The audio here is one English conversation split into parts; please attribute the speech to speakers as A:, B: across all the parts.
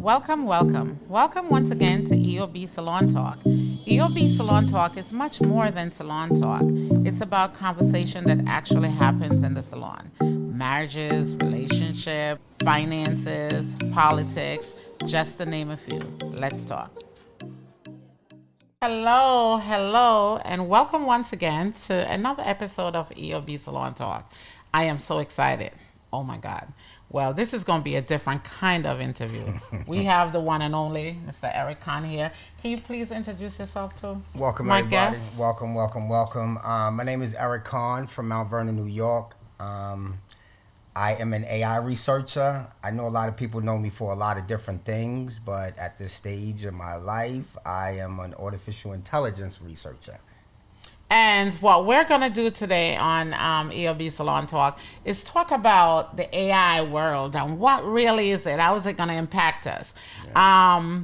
A: Welcome, welcome. Welcome once again to EOB Salon Talk. EOB Salon Talk is much more than salon talk. It's about conversation that actually happens in the salon. Marriages, relationship, finances, politics, just to name a few. Let's talk. Hello, hello, and welcome once again to another episode of EOB Salon Talk. I am so excited. Oh my God. Well, this is going to be a different kind of interview. We have the one and only Mr. Erik here. Can you please introduce yourself to
B: Welcome,
A: my
B: everybody.
A: guest?
B: Welcome. My name is Erik from Mount Vernon, New York. I am an AI researcher. I know a lot of people know me for a lot of different things, but at this stage in my life, I am an artificial intelligence researcher.
A: And what we're going to do today on EOB Salon Talk is talk about the AI world and what really is it? How is it going to impact us? Yeah.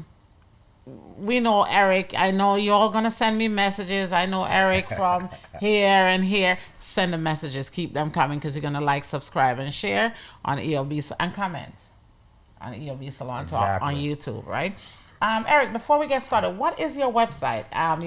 A: We know Erik. I know you're all going to send me messages. I know Erik from here and here. Send the messages. Keep them coming because you're going to like, subscribe, and share on EOB and comment on EOB Salon Talk on YouTube, right? Erik, before we get started, what is your website? How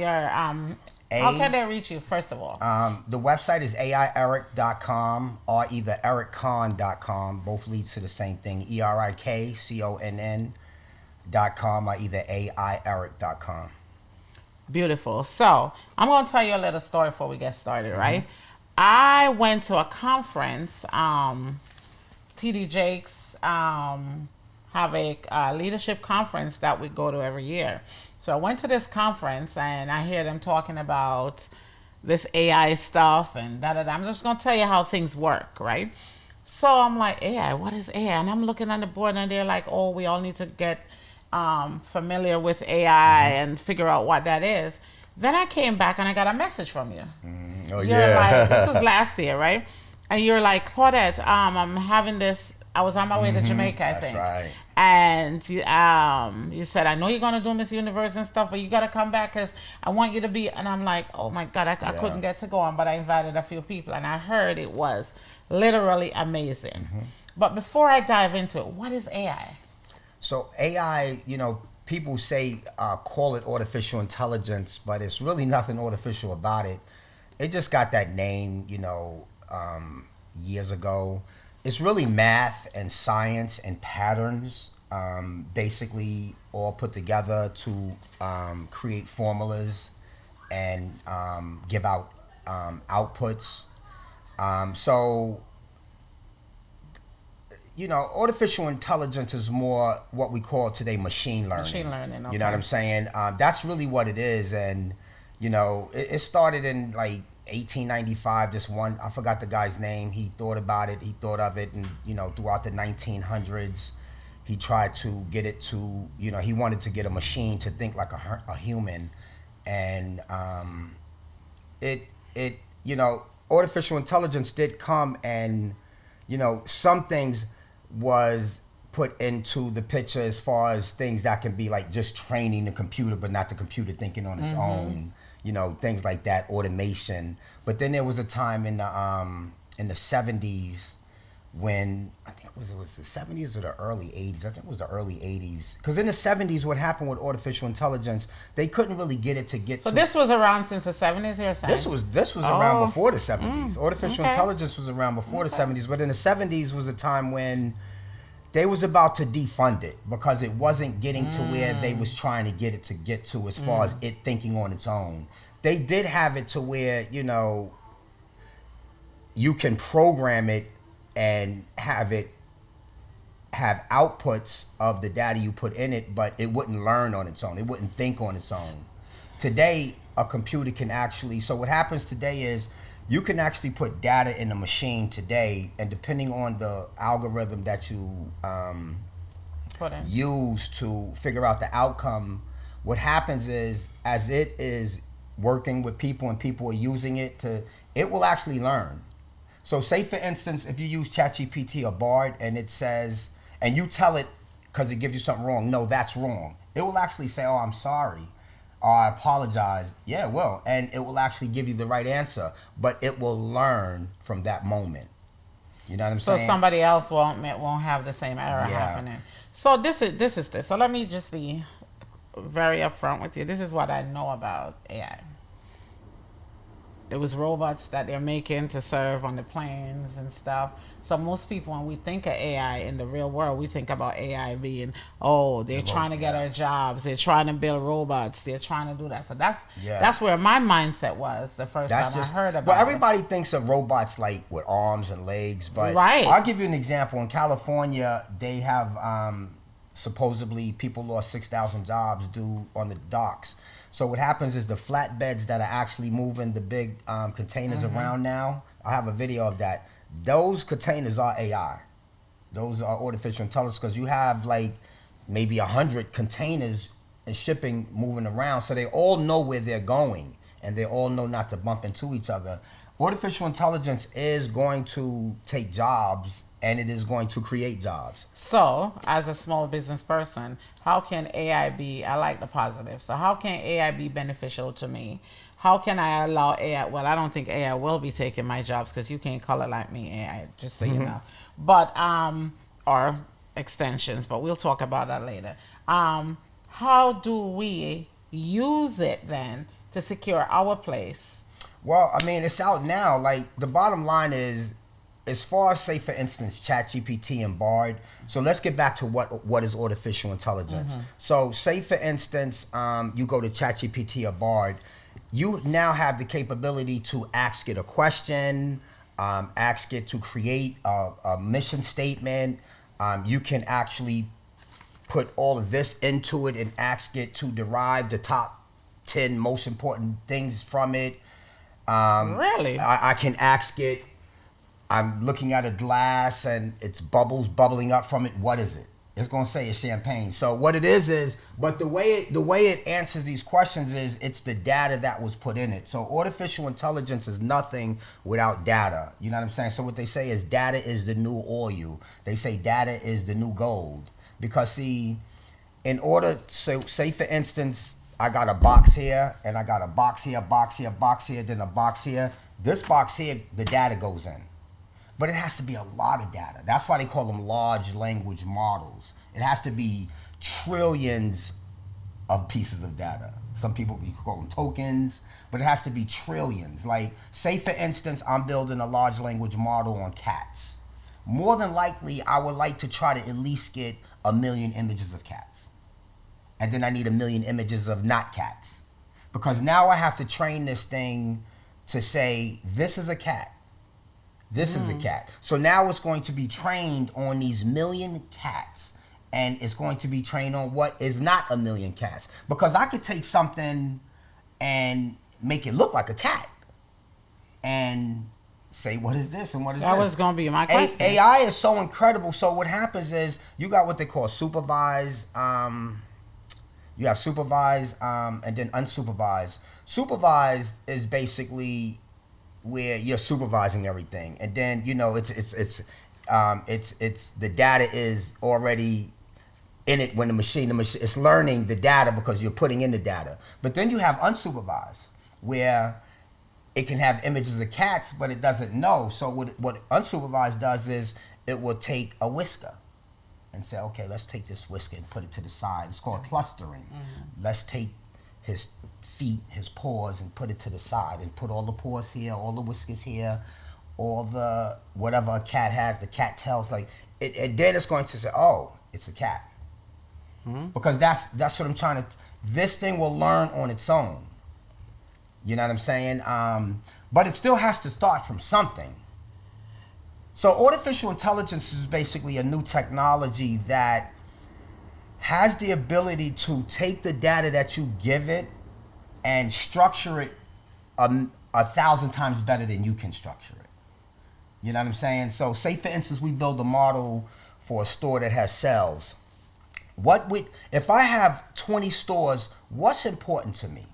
A: can they reach you, first of all?
B: The website is AIErik.com or either ErikConn.com. Both leads to the same thing, ErikConn.com or either AIErik.com.
A: Beautiful. So I'm going to tell you a little story before we get started, right? I went to a conference, TD Jakes have a leadership conference that we go to every year. So I went to this conference and I hear them talking about this AI stuff and da-da-da. I'm just going to tell you how things work, right? So I'm like, AI, what is AI? And I'm looking on the board and they're like, oh, we all need to get familiar with AI and figure out what that is. Then I came back and I got a message from you.
B: Oh,
A: You're
B: yeah.
A: like, this was last year, right? And you're like, Claudette, I'm having this. I was on my way to Jamaica, I think.
B: That's right.
A: And you said, I know you're going to do Miss Universe and stuff, but you got to come back because I want you to be. And I'm like, oh my God, I couldn't get to go on, but I invited a few people and I heard it was literally amazing. But before I dive into it, what is AI?
B: So AI, people say call it artificial intelligence, but it's really nothing artificial about it. It just got that name, years ago. It's really math and science and patterns, basically all put together to create formulas and give out outputs. Artificial intelligence is more what we call today machine learning.
A: Machine learning, okay.
B: You know what I'm saying? That's really what it is. And, it started in like 1895. This one, I forgot the guy's name. He thought of it. And, throughout the 1900s, he tried to get it to, he wanted to get a machine to think like a human. And artificial intelligence did come and, some things was put into the picture as far as things that can be like just training the computer, but not the computer thinking on its own, things like that, automation. But then there was a time in the 70s when I think it was the 70s or the early 80s. I think it was the early 80s. Because in the 70s, what happened with artificial intelligence, they couldn't really get it to get
A: So
B: to...
A: this was around since the 70s, you're saying?
B: This was around before the 70s. Artificial intelligence was around before the 70s, but in the 70s was a time when they was about to defund it because it wasn't getting to where they was trying to get it to get to as far as it thinking on its own. They did have it to where, you can program it and have outputs of the data you put in it, but it wouldn't learn on its own. It wouldn't think on its own. Today, a computer can actually, so what happens today is you can actually put data in a machine today, and depending on the algorithm that you use to figure out the outcome, what happens is as it is working with people and people are using it, it will actually learn. So say, for instance, if you use ChatGPT or Bard and it says, and you tell it, because it gives you something wrong, no, that's wrong. It will actually say, oh, I'm sorry, or I apologize. Yeah, it will. And it will actually give you the right answer, but it will learn from that moment. You know what I'm
A: So
B: saying?
A: somebody else won't have the same error happening. So this is this. So let me just be very upfront with you. This is what I know about AI. It was robots that they're making to serve on the planes and stuff. So most people, when we think of AI in the real world, we think about AI being, oh, they're trying to get our jobs, they're trying to build robots, they're trying to do that. So that's where my mindset was the first time I heard about it.
B: Well, everybody thinks of robots like with arms and legs, but
A: right.
B: I'll give you an example. In California, they have supposedly people lost 6,000 jobs due on the docks. So what happens is the flatbeds that are actually moving the big containers around now, I have a video of that. Those containers are AI. Those are artificial intelligence because you have like maybe 100 containers and shipping moving around. So they all know where they're going and they all know not to bump into each other. Artificial intelligence is going to take jobs and it is going to create jobs.
A: So, as a small business person, how can AI be, I like the positive, so how can AI be beneficial to me? How can I allow AI, well, I don't think AI will be taking my jobs because you can't color like me, AI, just so you know. But, or extensions, but we'll talk about that later. How do we use it then to secure our place?
B: Well, I mean, it's out now. Like, the bottom line is, as far as, say, for instance, ChatGPT and Bard. So let's get back to what is artificial intelligence. So say, for instance, you go to ChatGPT or Bard. You now have the capability to ask it a question, ask it to create a mission statement. You can actually put all of this into it and ask it to derive the top 10 most important things from it.
A: Really?
B: I can ask it, I'm looking at a glass and it's bubbles bubbling up from it. What is it? It's going to say it's champagne. So what it is, but the way it answers these questions is it's the data that was put in it. So artificial intelligence is nothing without data. You know what I'm saying? So what they say is data is the new oil. They say data is the new gold. Because see, in order, so say for instance, I got a box here and I got a box here, box here, box here, then a box here. This box here, the data goes in. But it has to be a lot of data. That's why they call them large language models. It has to be trillions of pieces of data. Some people call them tokens, but it has to be trillions. Like, say for instance, I'm building a large language model on cats. More than likely, I would like to try to at least get 1 million images of cats. And then I need 1 million images of not cats. Because now I have to train this thing to say, this is a cat. This is a cat. So now it's going to be trained on these 1 million cats. And it's going to be trained on what is not 1 million cats. Because I could take something and make it look like a cat. And say, what is this and what is this?
A: That was going to be my question.
B: AI is so incredible. So what happens is you got what they call supervised. You have supervised and then unsupervised. Supervised is basically where you're supervising everything, and then you know it's the data is already in it when the machine it's learning the data because you're putting in the data. But then you have unsupervised where it can have images of cats, but it doesn't know. So what unsupervised does is it will take a whisker and say, okay, let's take this whisker and put it to the side. It's called clustering. Let's take his feet, his paws, and put it to the side and put all the paws here, all the whiskers here, all the whatever a cat has, the cat tails, like it, and then it's going to say, oh, it's a cat. Because that's what I'm trying to, this thing will learn on its own. You know what I'm saying? But it still has to start from something. So artificial intelligence is basically a new technology that has the ability to take the data that you give it and structure it 1,000 times better than you can structure it. You know what I'm saying? So say for instance we build a model for a store that has sales. If I have 20 stores, what's important to me?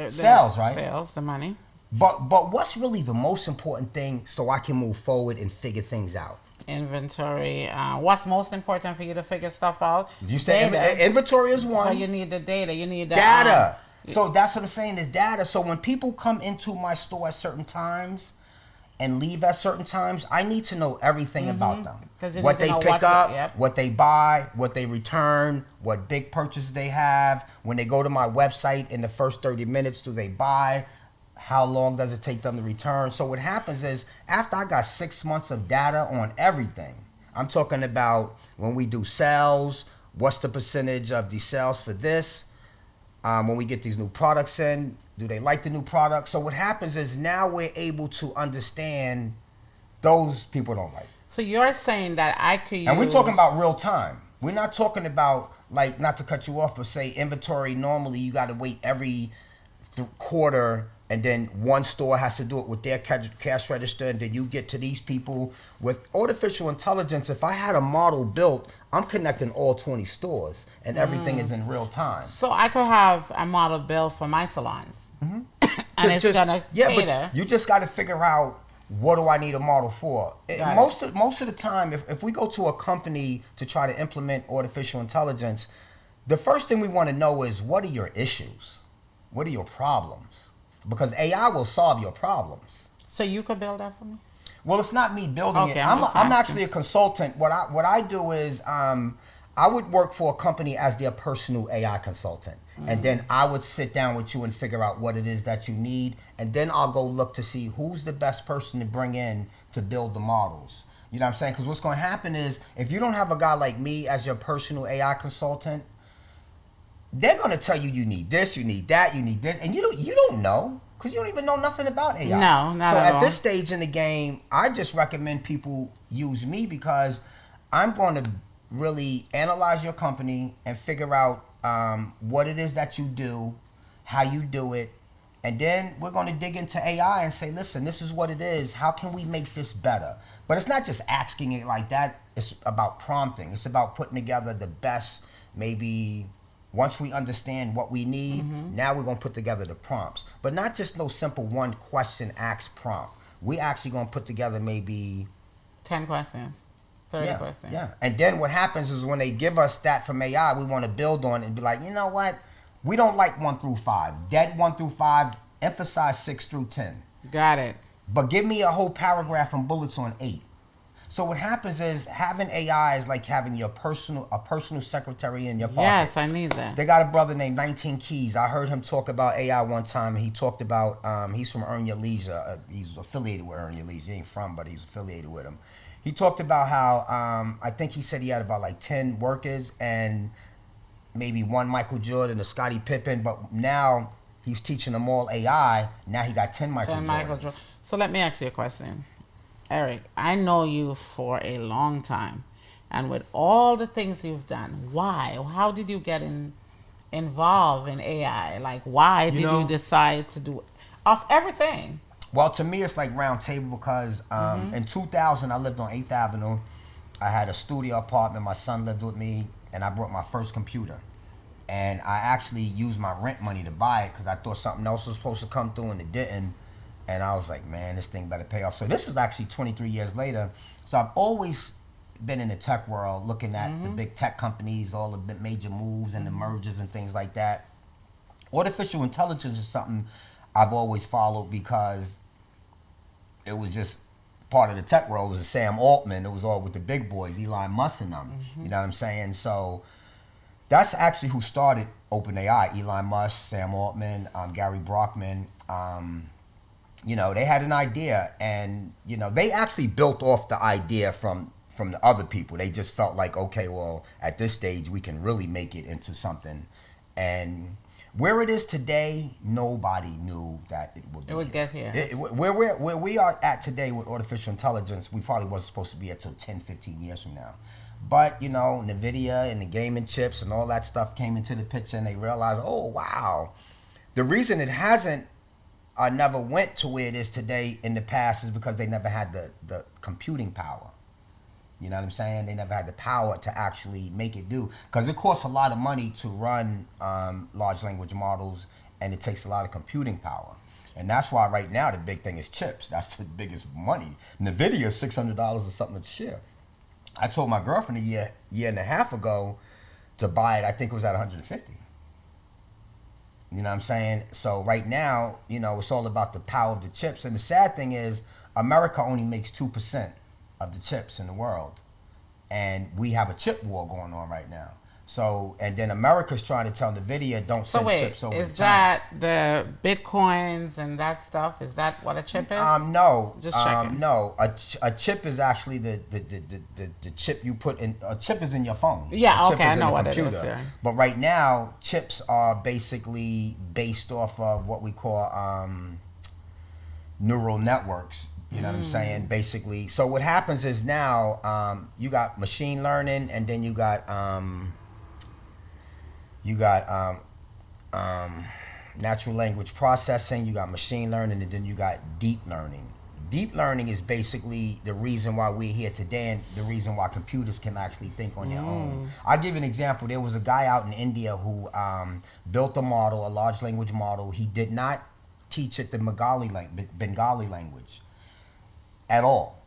B: Sales, right?
A: Sales, the money.
B: But what's really the most important thing so I can move forward and figure things out?
A: Inventory. What's most important for you to figure stuff out?
B: You say inventory is one.
A: Well, you need the data. You need the
B: data. So that's what I'm saying is data. So when people come into my store at certain times, and leave at certain times, I need to know everything about them.
A: 'Cause you
B: What
A: need to
B: they
A: know
B: pick up,
A: yep.
B: what they buy, what they return, what big purchases they have. When they go to my website in the first 30 minutes, do they buy? How long does it take them to return? So what happens is, after I got 6 months of data on everything, I'm talking about when we do sales, what's the percentage of the sales for this? When we get these new products in, do they like the new product? So what happens is now we're able to understand those people don't like.
A: So you're saying that I could use...
B: And we're talking about real time. We're not talking about, like, not to cut you off, but say inventory, normally you got to wait every quarter, and then one store has to do it with their cash register, and then you get to these people. With artificial intelligence, if I had a model built, I'm connecting all 20 stores, and everything is in real time.
A: So I could have a model built for my salons. And it's going to cater.
B: But you just got to figure out, what do I need a model for? Most of the time, if we go to a company to try to implement artificial intelligence, the first thing we want to know is, what are your issues? What are your problems? Because AI will solve your problems.
A: So you could build that for me?
B: Well, it's not me building it.
A: I'm
B: actually a consultant. What I do is, I would work for a company as their personal AI consultant. And then I would sit down with you and figure out what it is that you need. And then I'll go look to see who's the best person to bring in to build the models. You know what I'm saying? Because what's going to happen is, if you don't have a guy like me as your personal AI consultant, they're going to tell you, you need this, you need that, you need this. And you don't know, because you don't even know nothing about AI.
A: No, not
B: so
A: at all.
B: This stage in the game, I just recommend people use me, because I'm going to really analyze your company and figure out what it is that you do, how you do it, and then we're going to dig into AI and say, listen, this is what it is. How can we make this better? But it's not just asking it like that. It's about prompting. It's about putting together the best, maybe once we understand what we need, now we're going to put together the prompts. But not just no simple one question ask prompt. We actually going to put together maybe
A: 10 questions. 30 questions.
B: Yeah. And then what happens is, when they give us that from AI, we want to build on it and be like, you know what? We don't like 1 through 5. Dead 1 through 5, emphasize 6 through 10.
A: Got it.
B: But give me a whole paragraph and bullets on 8. So what happens is, having AI is like having a personal secretary in your pocket.
A: Yes, I need that.
B: They got a brother named 19 Keys. I heard him talk about AI one time. He talked about, he's from Earn Your Leisure. He's affiliated with Earn Your Leisure. He ain't from, but he's affiliated with him. He talked about how, I think he said he had about like 10 workers and maybe one Michael Jordan, a Scottie Pippen, but now he's teaching them all AI. Now he got 10 Michael Jordans.
A: So let me ask you a question. Eric, I know you for a long time, and with all the things you've done, why? How did you get involved in AI? Like, why did you decide to do of everything?
B: Well, to me, it's like round table, because in 2000, I lived on 8th Avenue. I had a studio apartment. My son lived with me, and I brought my first computer. And I actually used my rent money to buy it, because I thought something else was supposed to come through, and it didn't. And I was like, man, this thing better pay off. So this is actually 23 years later. So I've always been in the tech world, looking at the big tech companies, all the major moves and the mergers and things like that. Artificial intelligence is something I've always followed, because it was just part of the tech world. It was Sam Altman. It was all with the big boys, Elon Musk and them. You know what I'm saying? So that's actually who started OpenAI. Elon Musk, Sam Altman, Gary Brockman. You know, they had an idea, and, you know, they actually built off the idea from the other people. They just felt like, okay, well, at this stage, we can really make it into something. And where it is today, nobody knew that it would be.
A: It would get here.
B: Where we are at today with artificial intelligence, we probably wasn't supposed to be until 10, 15 years from now. But, you know, NVIDIA and the gaming chips and all that stuff came into the picture, and they realized, oh, wow. The reason it hasn't never went to where it is today in the past is because they never had the computing power. You know what I'm saying? They never had the power to actually make it do. Because it costs a lot of money to run large language models, and it takes a lot of computing power. And that's why right now the big thing is chips. That's the biggest money. NVIDIA is $600 or something a share. I told my girlfriend a year and a half ago to buy it. I think it was at 150. You know what I'm saying? So right now, you know, it's all about the power of the chips. And the sad thing is, America only makes 2% of the chips in the world, and we have a chip war going on right now. So, and then America's trying to tell NVIDIA don't
A: So
B: send
A: wait,
B: chips over to
A: is
B: China.
A: that the bitcoins and that stuff? Is that what a chip is?
B: No.
A: Just checking.
B: No. A chip is actually the chip you put in. A chip is in your phone.
A: Yeah,
B: A chip
A: okay, I
B: in
A: know
B: the
A: what it
B: computer.
A: is, yeah.
B: But right now, chips are basically based off of what we call neural networks. You know what I'm saying? Basically, so what happens is now you got machine learning, and then you got natural language processing. You got machine learning, and then you got deep learning. Deep learning is basically the reason why we're here today, and the reason why computers can actually think on their own. I'll give you an example. There was a guy out in India who built a model, a large language model. He did not teach it the Bengali language at all.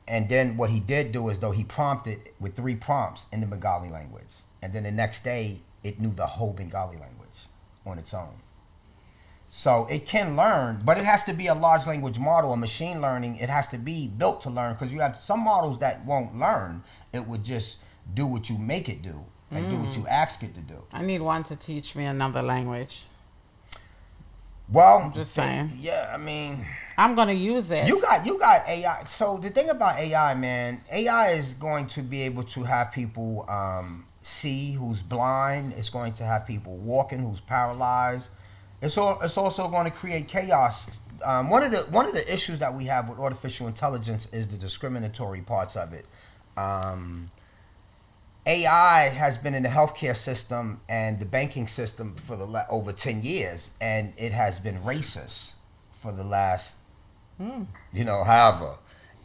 B: And then what he did do is, though, he prompted with 3 prompts in the Bengali language. And then the next day, it knew the whole Bengali language on its own. So it can learn, but it has to be a large language model, a machine learning. It has to be built to learn, because you have some models that won't learn. It would just do what you make it do and do what you ask it to do.
A: I need one to teach me another language.
B: Well,
A: I'm just saying.
B: Yeah, I mean,
A: I'm gonna use it.
B: you got AI. So the thing about AI, man, AI is going to be able to have people see who's blind. It's going to have people walking who's paralyzed. It's also going to create chaos. One of the issues that we have with artificial intelligence is the discriminatory parts of it. AI has been in the healthcare system and the banking system for over 10 years, and it has been racist for the last, however.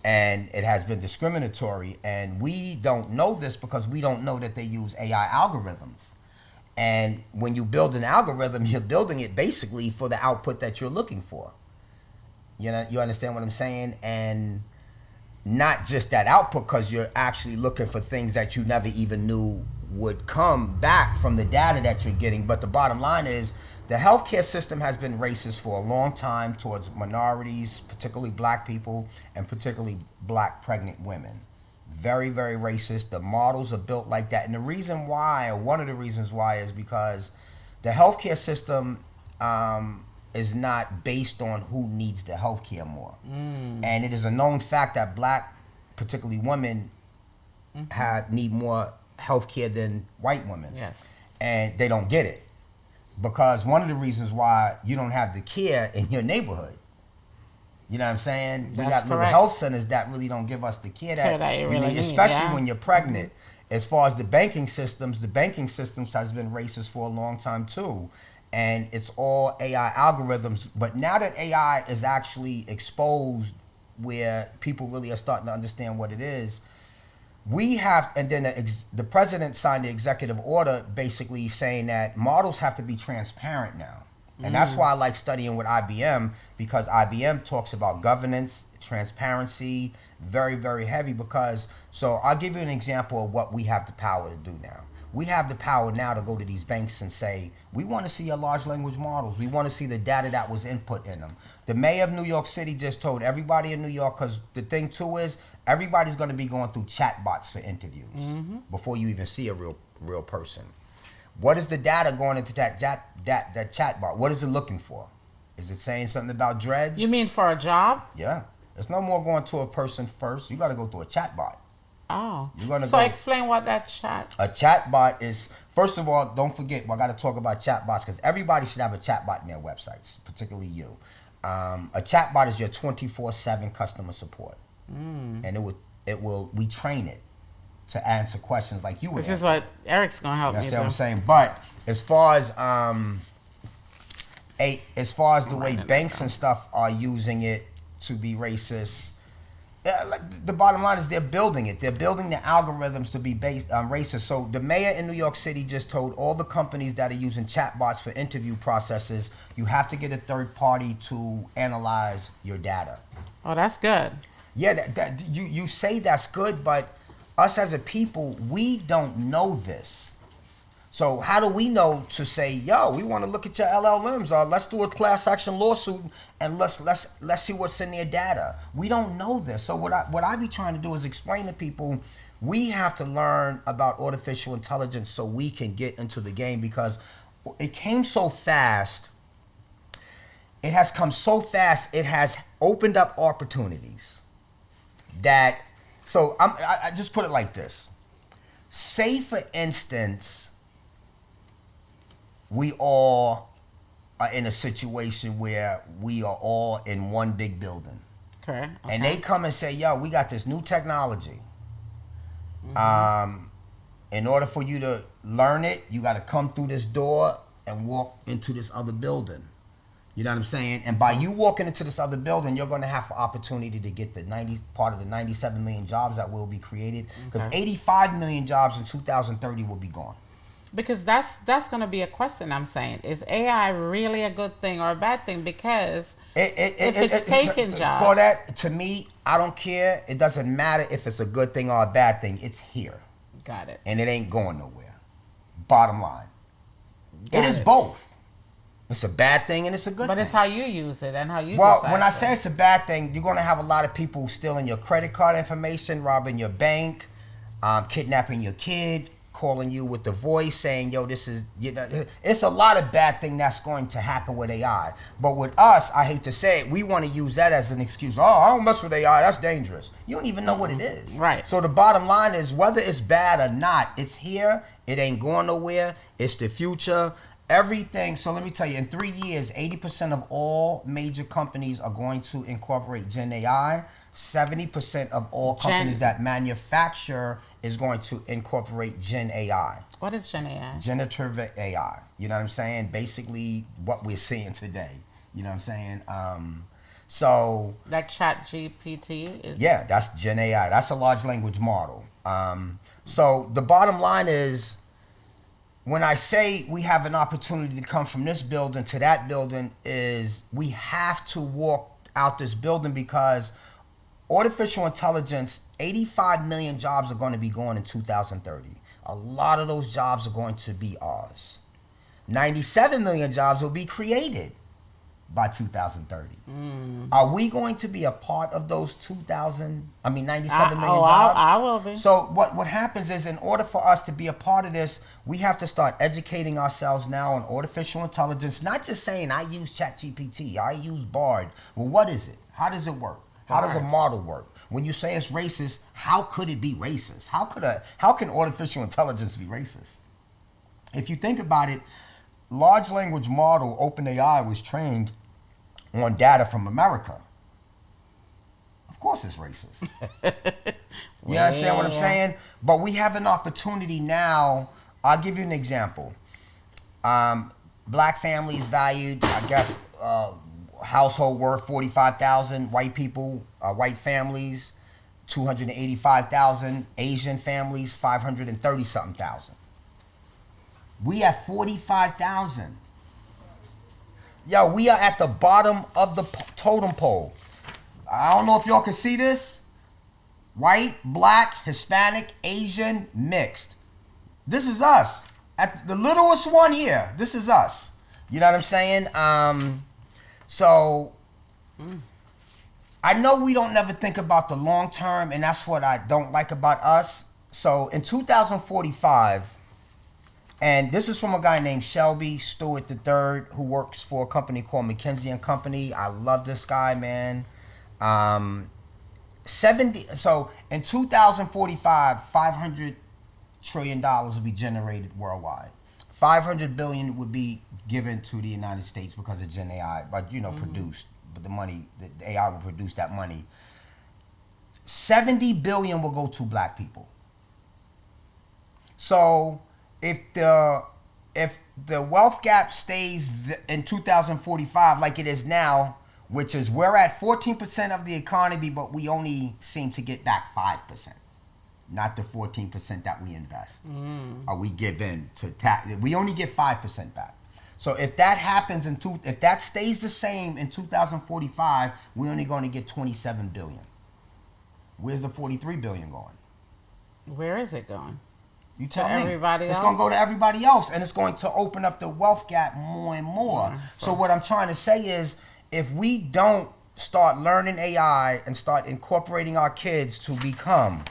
B: And it has been discriminatory, and we don't know this because we don't know that they use AI algorithms. And when you build an algorithm, you're building it basically for the output that you're looking for. You understand what I'm saying? And not just that output, because you're actually looking for things that you never even knew would come back from the data that you're getting. But the bottom line is, the healthcare system has been racist for a long time towards minorities, particularly black people, and particularly black pregnant women. Very, very racist. The models are built like that. And the reason why, or one of the reasons why, is because the healthcare system is not based on who needs the healthcare more. And it is a known fact that black, particularly women, need more healthcare than white women.
A: Yes.
B: And they don't get it. Because one of the reasons why you don't have the care in your neighborhood. You know what I'm saying? We got little health centers that really don't give us the care that
A: you
B: we
A: really
B: need,
A: need,
B: especially when you're pregnant. As far as the banking systems has been racist for a long time too. And it's all AI algorithms. But now that AI is actually exposed, where people really are starting to understand what it is, we have, and then the president signed the executive order basically saying that models have to be transparent now. And that's why I like studying with IBM, because IBM talks about governance, transparency, very, very heavy. So I'll give you an example of what we have the power to do now. We have the power now to go to these banks and say, we want to see your large language models. We want to see the data that was input in them. The mayor of New York City just told everybody in New York, because the thing too is, everybody's going to be going through chatbots for interviews before you even see a real person. What is the data going into that chatbot? What is it looking for? Is it saying something about dreads?
A: You mean for a job?
B: Yeah. It's no more going to a person first. You got to go through a chatbot.
A: Oh.
B: So
A: explain what that chat...
B: A chatbot is, first of all, don't forget, I got to talk about chatbots, because everybody should have a chatbot in their websites, particularly you. A chatbot is your 24/7 customer support. And we train it to answer questions like you would.
A: This is what Eric's gonna help me do.
B: That's what I'm saying. But as far as the way banks and stuff are using it to be racist, like the bottom line is they're building it. They're building the algorithms to be based racist. So the mayor in New York City just told all the companies that are using chatbots for interview processes, you have to get a third party to analyze your data.
A: Oh, that's good.
B: Yeah, you say that's good, but us as a people, we don't know this. So how do we know to say, yo, we want to look at your LLMs, or let's do a class action lawsuit and let's see what's in their data? We don't know this. So what I be trying to do is explain to people, we have to learn about artificial intelligence so we can get into the game, because it came so fast. It has come so fast. It has opened up opportunities that, so I just put it like this. Say, for instance, we all are in a situation where we are all in one big building.
A: Okay.
B: And they come and say, yo, we got this new technology. In order for you to learn it, you got to come through this door and walk into this other building. You know what I'm saying? And by you walking into this other building, you're going to have an opportunity to get the part of the 97 million jobs that will be created. Because 85 million jobs in 2030 will be gone.
A: Because that's going to be a question I'm saying. Is AI really a good thing or a bad thing? Because if it's taking jobs.
B: Claudette, to me, I don't care. It doesn't matter if it's a good thing or a bad thing. It's here.
A: Got it.
B: And it ain't going nowhere. Bottom line. It is both. It's a bad thing and it's a good thing.
A: But it's how you use it and how you
B: Well,
A: decide
B: when I say it's a bad thing, you're going to have a lot of people stealing your credit card information, robbing your bank, kidnapping your kid, calling you with the voice saying, yo, this is, you know, it's a lot of bad thing that's going to happen with AI. But with us, I hate to say it, we want to use that as an excuse. Oh, I don't mess with AI, that's dangerous. You don't even know what it is.
A: Right.
B: So the bottom line is, whether it's bad or not, it's here. It ain't going nowhere. It's the future. Everything. So let me tell you, in 3 years, 80% of all major companies are going to incorporate Gen AI. 70% of all companies that manufacture is going to incorporate Gen AI.
A: What is Gen AI?
B: Generative AI. You know what I'm saying? Basically what we're seeing today. You know what I'm saying? So
A: like Chat GPT is.
B: Yeah, that's Gen AI. That's a large language model. So the bottom line is, when I say we have an opportunity to come from this building to that building, is we have to walk out this building, because artificial intelligence, 85 million jobs are going to be gone in 2030. A lot of those jobs are going to be ours. 97 million jobs will be created by 2030. Are we going to be a part of those 97 million jobs?
A: I will be.
B: So what happens is, in order for us to be a part of this, we have to start educating ourselves now on artificial intelligence, not just saying I use ChatGPT, I use Bard. Well, what is it? How does it work? How does a model work? When you say it's racist, how could it be racist? How can artificial intelligence be racist? If you think about it, large language model OpenAI was trained on data from America. Of course it's racist. You understand what I'm saying? But we have an opportunity now. I'll give you an example. Black families valued, I guess, household worth $45,000. White people, white families, $285,000. Asian families, $530-something thousand. We at 45,000. Yo, we are at the bottom of the totem pole. I don't know if y'all can see this. White, black, Hispanic, Asian, mixed. This is us. At the littlest one here, this is us. You know what I'm saying? So I know we don't never think about the long term, and that's what I don't like about us. So in 2045, and this is from a guy named Shelby Stewart III, who works for a company called McKinsey & Company. I love this guy, man. So in 2045, $500 trillion will be generated worldwide. 500 billion would be given to the United States because of Gen AI, but produced. But the money, the AI will produce that money. 70 billion will go to black people. So if the wealth gap stays in 2045 like it is now, which is we're at 14% of the economy, but we only seem to get back 5%, not the 14% that we invest or we give in to tax. We only get 5% back. So if that happens if that stays the same in 2045, we're only going to get 27 billion. Where's the 43 billion going?
A: Where is it going?
B: You tell me.
A: Everybody
B: it's
A: else?
B: going to go to everybody else, and it's going to open up the wealth gap more and more. So what I'm trying to say is, if we don't start learning AI and start incorporating our kids to become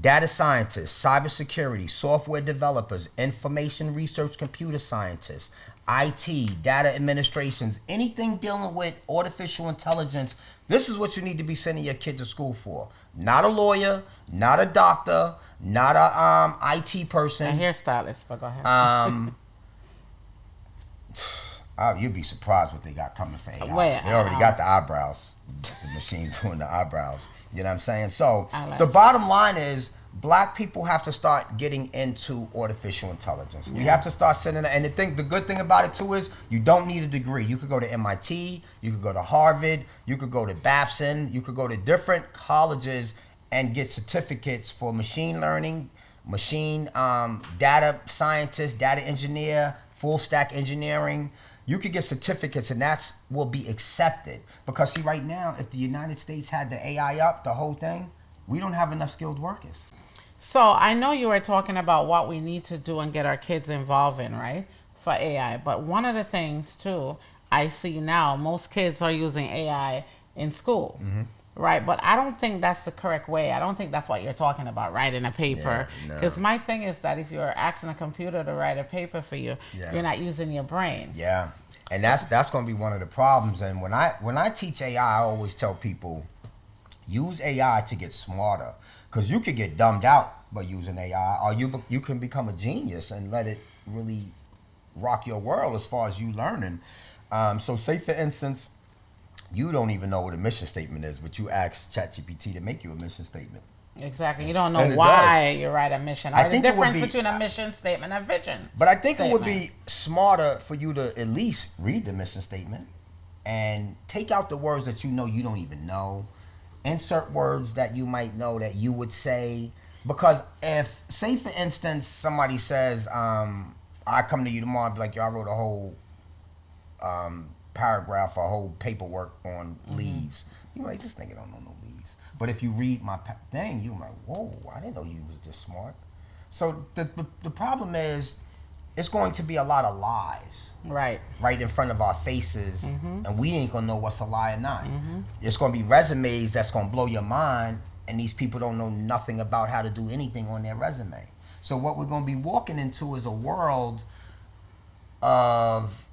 B: data scientists, cybersecurity, software developers, information research, computer scientists, IT, data administrations, anything dealing with artificial intelligence, this is what you need to be sending your kid to school for. Not a lawyer, not a doctor, not a IT person.
A: A hairstylist, but go ahead.
B: You'd be surprised what they got coming for AI.
A: Wait,
B: they already got the eyebrows. The machine's doing the eyebrows. You know what I'm saying? So
A: like
B: the bottom line is, black people have to start getting into artificial intelligence. We have to start sending it. And the good thing about it too is, you don't need a degree. You could go to MIT, you could go to Harvard, you could go to Babson, you could go to different colleges and get certificates for machine learning, data scientist, data engineer, full stack engineering. You could get certificates, and that will be accepted. Because see, right now, if the United States had the AI up, the whole thing, we don't have enough skilled workers.
A: So I know you were talking about what we need to do and get our kids involved in, right, for AI. But one of the things, too, I see now, most kids are using AI in school, right? But I don't think that's the correct way. I don't think that's what you're talking about, writing a paper. Because my thing is that if you're asking a computer to write a paper for you, you're not using your brain.
B: Yeah, and that's going to be one of the problems. And when I teach AI, I always tell people, use AI to get smarter, because you could get dumbed out by using AI, or you can become a genius and let it really rock your world as far as you learning. So say, for instance, you don't even know what a mission statement is, but you ask ChatGPT to make you a mission statement.
A: Exactly. You don't know why you write a mission, or the difference between a mission statement and a vision.
B: But I think it would be smarter for you to at least read the mission statement and take out the words that you don't even know. Insert words that you might know that you would say. Because if, say for instance, somebody says, I come to you tomorrow and be like, yo, I wrote a whole paragraph, a whole paperwork on leaves. You're like, this nigga don't know no leaves. But if you read my thing, you're like, whoa, I didn't know you was this smart. So the problem is, it's going to be a lot of lies. Right in front of our faces, and we ain't gonna know what's a lie or not. It's gonna be resumes that's gonna blow your mind, and these people don't know nothing about how to do anything on their resume. So what we're gonna be walking into is a world of,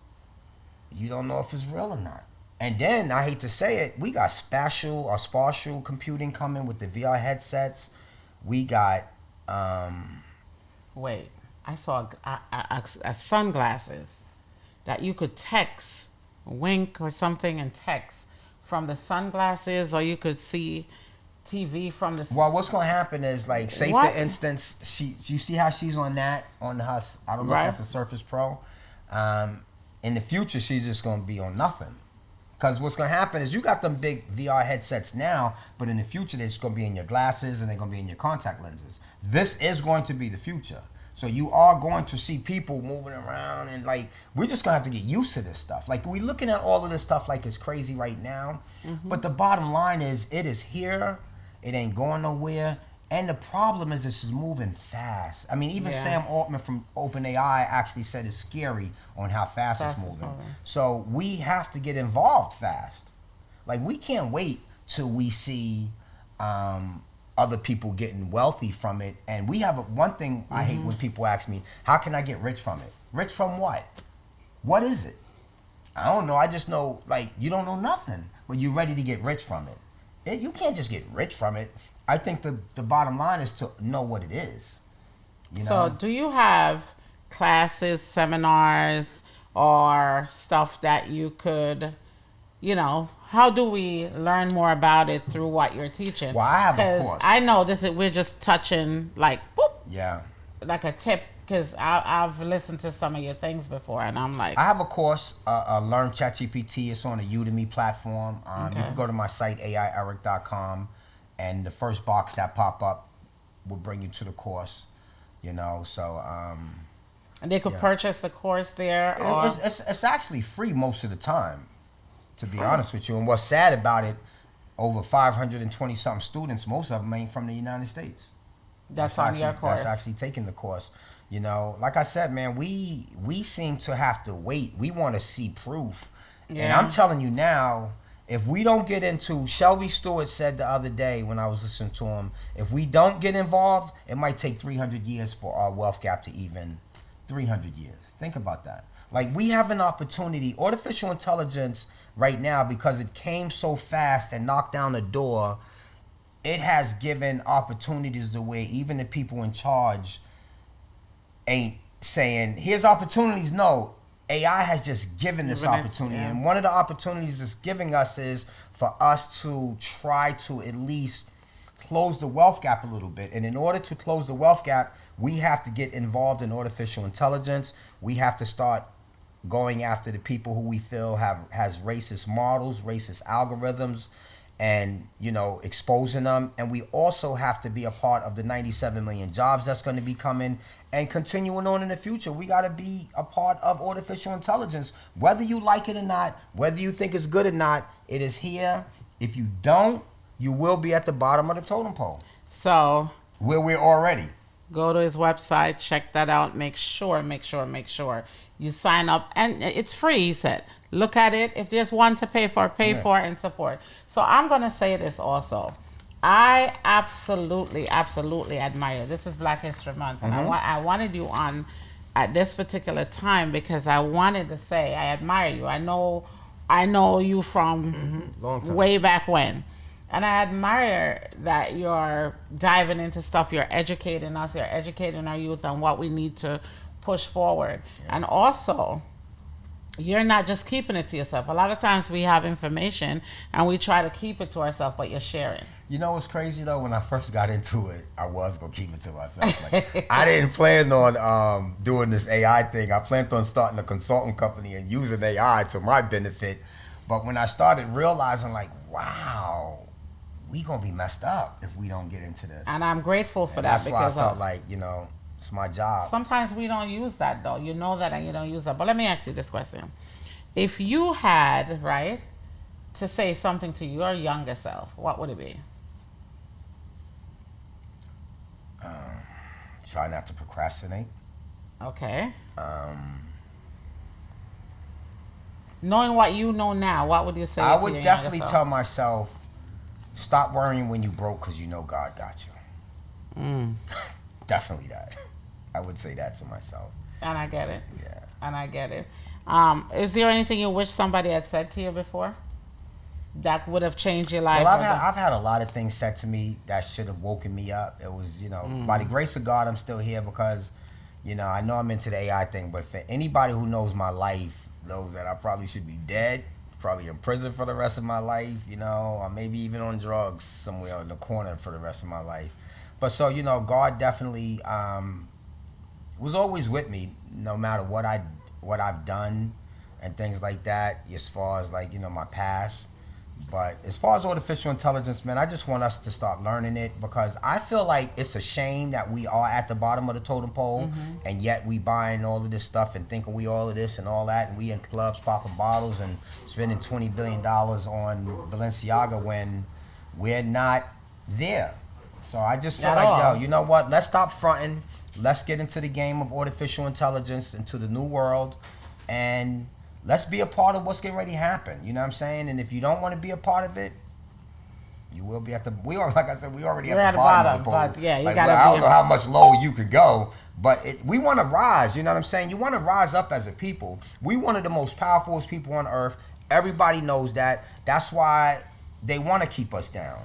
B: you don't know if it's real or not. And then, I hate to say it, we got spatial computing coming with the VR headsets. We got
A: wait, I saw a sunglasses that you could text, wink or something, and text from the sunglasses, or you could see TV from the.
B: Well, what's gonna happen is, like, say for instance, you see how she's on her, I don't know if that's a Surface Pro. In the future, she's just gonna be on nothing. Because what's going to happen is, you got them big VR headsets now, but in the future, they're just going to be in your glasses and they're going to be in your contact lenses. This is going to be the future. So you are going to see people moving around, and like, we're just going to have to get used to this stuff. Like, we're looking at all of this stuff like it's crazy right now. But the bottom line is, it is here. It ain't going nowhere. And the problem is, this is moving fast. I mean, even Sam Altman from OpenAI actually said it's scary on how fast it's moving. So we have to get involved fast. Like, we can't wait till we see other people getting wealthy from it. And we have one thing I hate when people ask me, how can I get rich from it? Rich from what? What is it? I don't know. I just know, like, you don't know nothing, but you're ready to get rich from it. You can't just get rich from it. I think the bottom line is to know what it is. You know?
A: So do you have classes, seminars, or stuff that you could, how do we learn more about it through what you're teaching?
B: Well, I have a course.
A: I know we're just touching, like, boop.
B: Yeah.
A: Like a tip, because I've listened to some of your things before, and I'm like.
B: I have a course, Learn ChatGPT. It's on the Udemy platform. You can go to my site, AIErik.com. And the first box that pop up will bring you to the course, so.
A: And they could purchase the course there? Or?
B: It's actually free most of the time, to be honest with you. And what's sad about it, over 520-something students, most of them ain't from the United States.
A: that's on your course.
B: That's actually taking the course. You know, like I said, man, we seem to have to wait. We want to see proof. Yeah. And I'm telling you now, if we don't get into, Shelby Stewart said the other day when I was listening to him, if we don't get involved, it might take 300 years for our wealth gap to even 300 years. Think about that. Like, we have an opportunity. Artificial intelligence right now, because it came so fast and knocked down the door, it has given opportunities the way even the people in charge ain't saying, here's opportunities. No, AI has just given this opportunity. Yeah. And one of the opportunities it's giving us is for us to try to at least close the wealth gap a little bit. And in order to close the wealth gap, we have to get involved in artificial intelligence. We have to start going after the people who we feel has racist models, racist algorithms, and, you know, exposing them. And we also have to be a part of the 97 million jobs that's going to be coming and continuing on in the future. We got to be a part of artificial intelligence, whether you like it or not, whether you think it's good or not. It is here. If you don't, you will be at the bottom of the totem pole.
A: So
B: where we're already.
A: Go to his website, check that out. Make sure you sign up, and it's free. He said, look at it. If there's one to pay for and support. So I'm gonna say this also. I absolutely admire. This is Black History Month, and I wanted you on at this particular time because I wanted to say I admire you. I know you from way back when. And I admire that you're diving into stuff. You're educating us. You're educating our youth on what we need to push forward. Yeah. And also, you're not just keeping it to yourself. A lot of times we have information and we try to keep it to ourselves, but you're sharing.
B: You know what's crazy though? When I first got into it, I was gonna keep it to myself. Like, I didn't plan on doing this AI thing. I planned on starting a consulting company and using AI to my benefit. But when I started realizing, like, wow, we gonna be messed up if we don't get into this.
A: And I'm grateful for that.
B: That's why I felt like, you know, it's my job.
A: Sometimes we don't use that though. You know that, and you don't use that. But let me ask you this question. If you had, right, to say something to your younger self, what would it be?
B: Try not to procrastinate.
A: Okay. Knowing what you know now, what would you say?
B: I would definitely tell myself, stop worrying when you broke because you know God got you. Definitely that. I would say that to myself.
A: And I get it.
B: Yeah.
A: And I get it. Is there anything you wish somebody had said to you before that would have changed your life?
B: Well, I've had a lot of things said to me that should have woken me up. It was, you know, by the grace of God, I'm still here because, you know, I know I'm into the AI thing, but for anybody who knows my life, knows that I probably should be dead, probably in prison for the rest of my life, you know, or maybe even on drugs somewhere in the corner for the rest of my life. But so, you know, God definitely was always with me no matter what I've done and things like that, as far as, like, you know, my past. But as far as artificial intelligence, man, I just want us to start learning it because I feel like it's a shame that we are at the bottom of the totem pole and yet we buying all of this stuff and thinking we all of this and all that, and we in clubs popping bottles and spending $20 billion on Balenciaga when we're not there. So I just feel like, yo, you know what? Let's stop fronting. Let's get into the game of artificial intelligence, into the new world, and let's be a part of what's getting ready to happen. You know what I'm saying? And if you don't want to be a part of it, you will be at the. Like I said, we already at the bottom of the pole.
A: But yeah, you
B: like,
A: gotta.
B: I don't know how much lower you could go, but we want to rise. You know what I'm saying? You want to rise up as a people. We one of the most powerful people on earth. Everybody knows that. That's why they want to keep us down.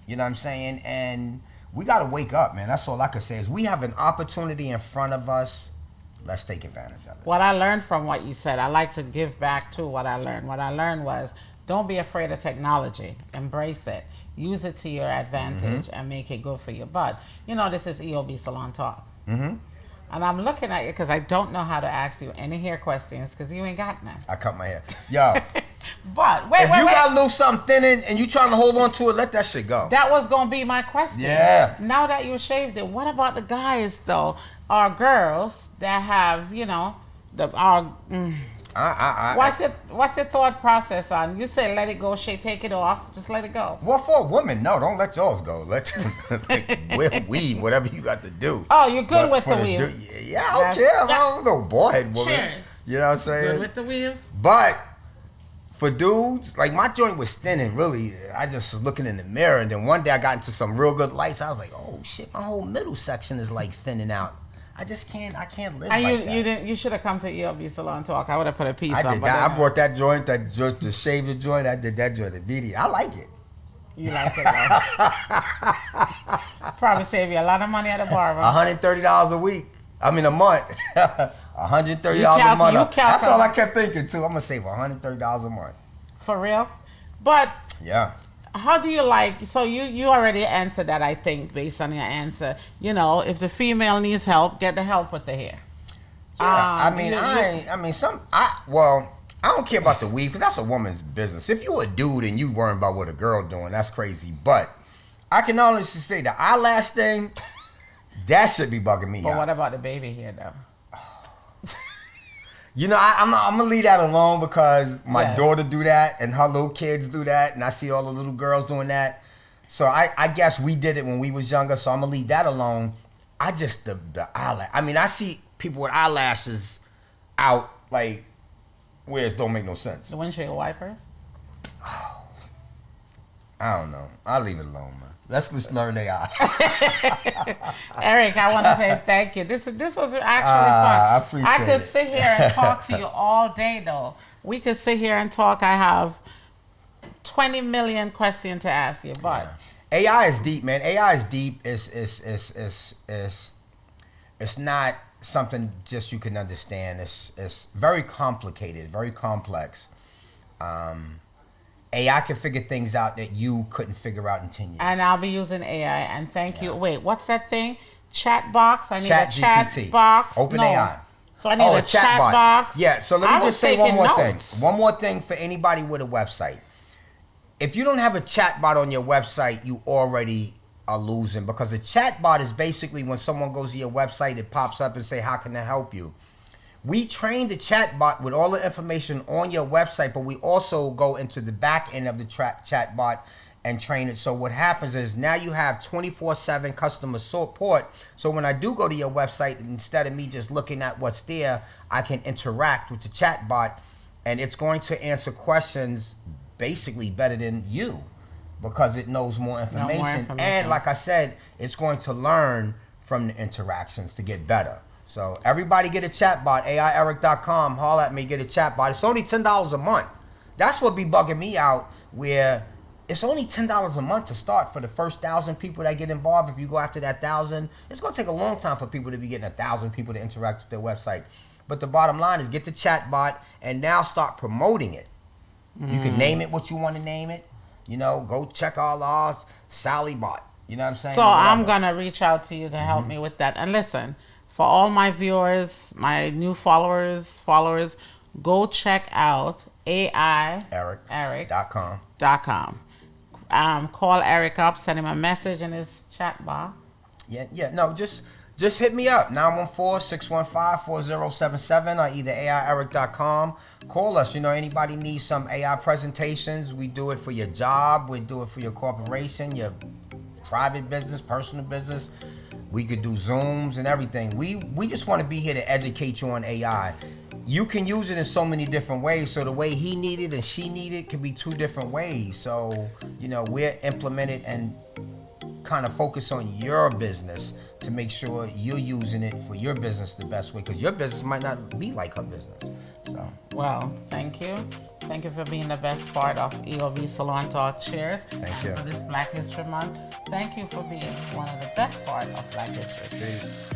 B: You know what I'm saying? And we got to wake up, man. That's all I can say is we have an opportunity in front of us. Let's take advantage of it.
A: What I learned from what you said, I like to give back to what I learned. What I learned was, don't be afraid of technology. Embrace it. Use it to your advantage and make it good for you. But, you know, this is EOB Salon Talk. And I'm looking at you because I don't know how to ask you any hair questions because you ain't got none.
B: I cut my hair. Yo.
A: But
B: if you got a little something thinning and you trying to hold on to it, let that shit go.
A: That was going to be my question.
B: Yeah.
A: Now that you shaved it, what about the guys, though, or girls that have, you know, What's your thought process on? You say let it go, take it off, just let it go.
B: Well, for a woman, no, don't let yours go. Let weave, whatever you got to do.
A: Oh, you're good with the weave.
B: Yeah, I don't care. I'm no boyhead woman.
A: Cheers.
B: You know what I'm saying?
A: Good with the weaves.
B: But for dudes, like my joint was thin and really, I just was looking in the mirror, and then one day I got into some real good lights. I was like, oh shit, my whole middle section is like thinning out. I can't live
A: and
B: like that.
A: You should have come to ELB Salon Talk. I would have put a piece on.
B: I did that. I brought that joint, the shaver joint. I did that joint immediately. I like it.
A: You like it, right? Probably save you a lot of money at a barber.
B: $130 a week. I mean a month. $130 a month. That's all I kept thinking too. I'm gonna save $130 a month.
A: For real? But
B: yeah.
A: How do you like? So you already answered that, I think, based on your answer. You know, if the female needs help, get the help with the hair.
B: Yeah, I don't care about the weave because that's a woman's business. If you a dude and you worrying about what a girl doing, that's crazy. But I can honestly say the eyelash thing, that should be bugging me out.
A: But what about the baby hair though?
B: You know, I'm gonna leave that alone because my daughter do that and her little kids do that, and I see all the little girls doing that. So I guess we did it when we was younger, so I'm gonna leave that alone. I just the eyelash. I mean, I see people with eyelashes out like where it don't make no sense.
A: The windshield wipers.
B: Oh, I don't know. I'll leave it alone, man. Let's just learn AI.
A: Erik, I want to say thank you. This was actually fun.
B: I appreciate
A: I could sit here and talk to you all day, though. We could sit here and talk. I have 20 million questions to ask you, but
B: AI is deep, man. AI is deep. It's not something just you can understand. It's very complicated, very complex. AI can figure things out that you couldn't figure out in 10 years.
A: And I'll be using AI. And thank you. Wait, what's that thing? Chat box? I need a chat
B: GPT.
A: box.
B: OpenAI.
A: So I need a chat box.
B: Yeah, so let me just say one more thing. One more thing for anybody with a website. If you don't have a chat bot on your website, you already are losing, because a chat bot is basically when someone goes to your website, it pops up and say, how can I help you? We train the chat bot with all the information on your website, but we also go into the back end of the chat bot and train it. So what happens is now you have 24/7 customer support. So when I do go to your website, instead of me just looking at what's there, I can interact with the chat bot, and it's going to answer questions basically better than you because it knows more information. And like I said, it's going to learn from the interactions to get better. So everybody get a chat bot, AIErik.com, holler at me, get a chat bot. It's only $10 a month. That's what be bugging me out, where it's only $10 a month to start for the first 1,000 people that get involved. If you go after that 1,000, it's going to take a long time for people to be getting 1,000 people to interact with their website. But the bottom line is get the chat bot and now start promoting it. You can name it what you want to name it. You know, go check all ours, Sally bot. You know what I'm saying?
A: So I'm going to reach out to you to help me with that. And listen, for all my viewers, my new followers, go check out AIErik.com. Call Erik up, send him a message in his chat bar.
B: No, just hit me up, 914-615-4077 or either AIErik.com. Call us. You know, anybody needs some AI presentations, we do it for your job, we do it for your corporation, your private business, personal business. We could do Zooms and everything. We just want to be here to educate you on AI. You can use it in so many different ways. So the way he needed and she needed can be two different ways. So, you know, we're implemented and kind of focus on your business to make sure you're using it for your business the best way, because your business might not be like her business. So,
A: well, thank you. Thank you for being the best part of ELB Salon Talk. Cheers.
B: Thank you.
A: For this Black History Month. Thank you for being one of the best part of Black History.
B: Peace.